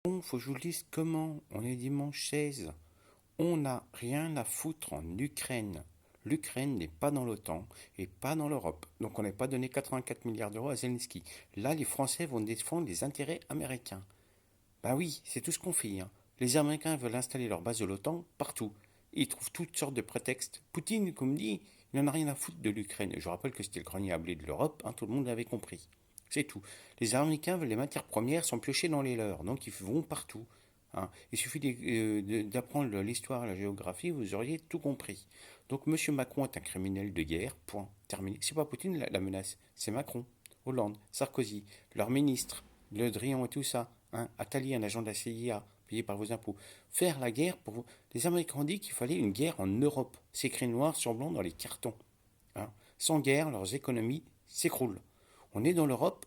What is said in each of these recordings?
Bon, faut que je vous le dise comment. On est dimanche 16. On n'a rien à foutre en Ukraine. L'Ukraine n'est pas dans l'OTAN et pas dans l'Europe. Donc on n'a pas donné 84 milliards d'euros à Zelensky. Là, les Français vont défendre les intérêts américains. Ben oui, c'est tout ce qu'on fait, hein. Les Américains veulent installer leur base de l'OTAN partout. Ils trouvent toutes sortes de prétextes. Poutine, comme dit, il n'en a rien à foutre de l'Ukraine. Je rappelle que c'était le grenier à blé de l'Europe, hein, tout le monde l'avait compris. C'est tout. Les Américains veulent les matières premières sont piochées dans les leurs, donc ils vont partout, hein. Il suffit d'apprendre l'histoire et la géographie, vous auriez tout compris. Donc M. Macron est un criminel de guerre, point, terminé. C'est pas Poutine la menace, c'est Macron, Hollande, Sarkozy, leurs ministres, Le Drian et tout ça, hein, Attali, un agent de la CIA, payé par vos impôts. Faire la guerre pour vous. Les Américains ont dit qu'il fallait une guerre en Europe. C'est écrit noir sur blanc dans les cartons, hein. Sans guerre, leurs économies s'écroulent. On est dans l'Europe.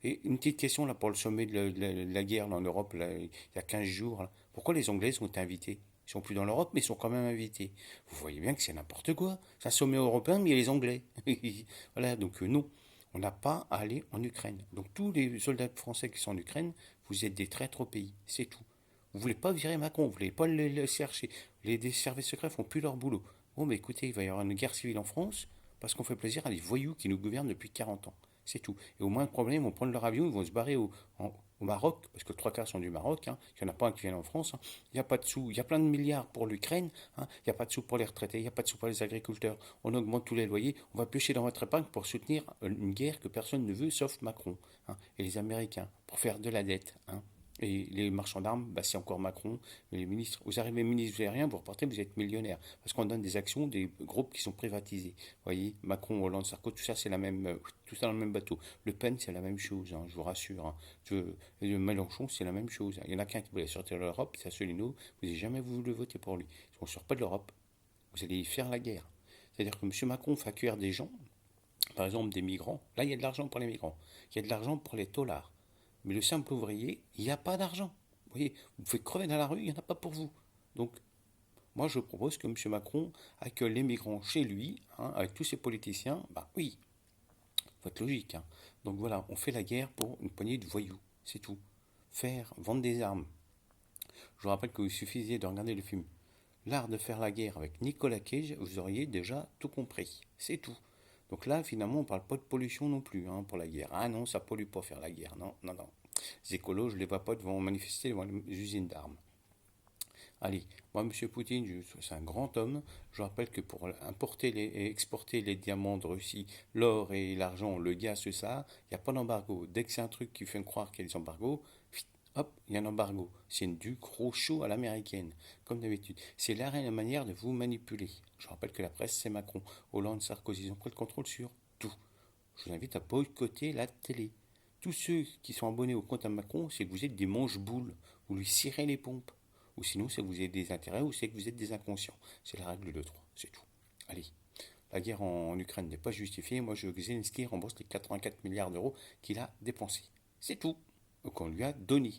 Et une petite question là pour le sommet de la guerre là, en Europe, là, il y a 15 jours. Là. Pourquoi les Anglais sont invités? Ils sont plus dans l'Europe, mais ils sont quand même invités. Vous voyez bien que c'est n'importe quoi. C'est un sommet européen, mais il y a les Anglais. Voilà, donc non, on n'a pas à aller en Ukraine. Donc tous les soldats français qui sont en Ukraine, vous êtes des traîtres au pays, c'est tout. Vous voulez pas virer Macron, vous voulez pas le chercher. Les services secrets font plus leur boulot. Bon, bah écoutez, il va y avoir une guerre civile en France parce qu'on fait plaisir à des voyous qui nous gouvernent depuis 40 ans. C'est tout. Et au moins de problème, ils vont prendre leur avion, ils vont se barrer au Maroc, parce que trois quarts sont du Maroc, hein. Il n'y en a pas un qui vient en France, hein. Il n'y a pas de sous, il y a plein de milliards pour l'Ukraine, hein. Il n'y a pas de sous pour les retraités, il n'y a pas de sous pour les agriculteurs. On augmente tous les loyers, on va piocher dans votre épargne pour soutenir une guerre que personne ne veut, sauf Macron, hein, et les Américains, pour faire de la dette, hein. Et les marchands d'armes, bah, c'est encore Macron. Mais les ministres, vous arrivez ministre, vous n'avez rien, vous repartez, vous êtes millionnaire. Parce qu'on donne des actions des groupes qui sont privatisés. Vous voyez, Macron, Hollande, Sarkozy, tout ça, c'est la même, tout ça dans le même bateau. Le Pen, c'est la même chose, hein, je vous rassure, hein. Le Mélenchon, c'est la même chose, hein. Il y en a qu'un qui voulait sortir de l'Europe, c'est Asselineau. Vous n'avez jamais voulu voter pour lui. Si on ne sort pas de l'Europe, vous allez y faire la guerre. C'est-à-dire que M. Macron fait accueillir des gens, par exemple des migrants. Là, il y a de l'argent pour les migrants. Il y a de l'argent pour les taulards. Mais le simple ouvrier, il n'y a pas d'argent. Vous voyez, vous faites crever dans la rue, il n'y en a pas pour vous. Donc, moi, je propose que M. Macron accueille les migrants chez lui, hein, avec tous ses politiciens. Bah oui, faut être logique, hein. Donc voilà, on fait la guerre pour une poignée de voyous, c'est tout. Faire, vendre des armes. Je vous rappelle qu'il suffisait de regarder le film L'art de faire la guerre avec Nicolas Cage, vous auriez déjà tout compris. C'est tout. Donc là, finalement, on ne parle pas de pollution non plus, hein, pour la guerre. Ah non, ça pollue pas faire la guerre. Non, non, non. Les écolos, je ne les vois pas devant manifester devant les usines d'armes. Allez, moi, M. Poutine, c'est un grand homme. Je rappelle que pour importer et exporter les diamants de Russie, l'or et l'argent, le gaz, tout ça, il n'y a pas d'embargo. Dès que c'est un truc qui fait croire qu'il y a des embargos, hop, il y a un embargo. C'est du gros show à l'américaine, comme d'habitude. C'est l'art et la manière de vous manipuler. Je rappelle que la presse, c'est Macron, Hollande, Sarkozy, ils ont pris le contrôle sur tout. Je vous invite à boycotter la télé. Tous ceux qui sont abonnés au compte à Macron, c'est que vous êtes des manches-boules. Vous lui cirez les pompes. Ou sinon, c'est que vous avez des intérêts ou c'est que vous êtes des inconscients. C'est la règle de 3, c'est tout. Allez, la guerre en Ukraine n'est pas justifiée. Moi, je veux que Zelensky rembourse les 84 milliards d'euros qu'il a dépensés. C'est tout. Qu'on lui a donné.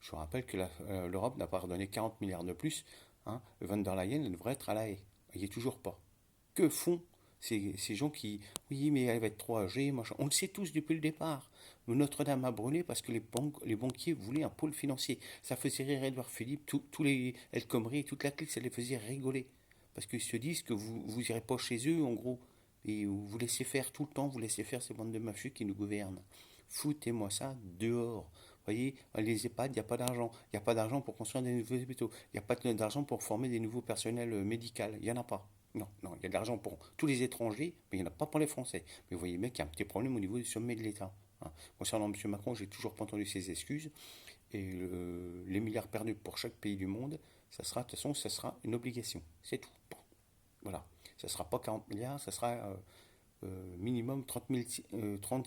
Je vous rappelle que l'Europe n'a pas redonné 40 milliards de plus, hein. Van der Leyen devrait être à la haie. Il n'y est toujours pas. Que font ces gens qui... Oui, mais elle va être trop âgée, machin. On le sait tous depuis le départ. Notre-Dame a brûlé parce que les banquiers voulaient un pôle financier. Ça faisait rire Edouard Philippe, tous les El Khomri, toute la clique, ça les faisait rigoler. Parce qu'ils se disent que vous irez pas chez eux, en gros. Et vous laissez faire tout le temps, vous laissez faire ces bandes de mafieux qui nous gouvernent. Foutez-moi ça dehors. Vous voyez, les EHPAD, il n'y a pas d'argent. Il n'y a pas d'argent pour construire des nouveaux hôpitaux. Il n'y a pas d'argent pour former des nouveaux personnels médicaux. Il n'y en a pas. Non, non, il y a de l'argent pour tous les étrangers, mais il n'y en a pas pour les Français. Mais vous voyez bien qu'il y a un petit problème au niveau du sommet de l'État, hein. Concernant M. Macron, j'ai toujours pas entendu ses excuses. Et les milliards perdus pour chaque pays du monde, ça sera, de toute façon, ça sera une obligation. C'est tout. Bon, voilà. Ça ne sera pas 40 milliards, ça sera minimum 36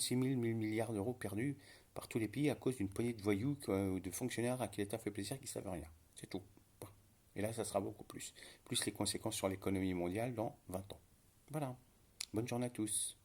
000 milliards d'euros perdus par tous les pays à cause d'une poignée de voyous ou de fonctionnaires à qui l'État fait plaisir qui ne savent rien. C'est tout. Bon. Et là, ça sera beaucoup plus. Plus les conséquences sur l'économie mondiale dans 20 ans. Voilà. Bonne journée à tous.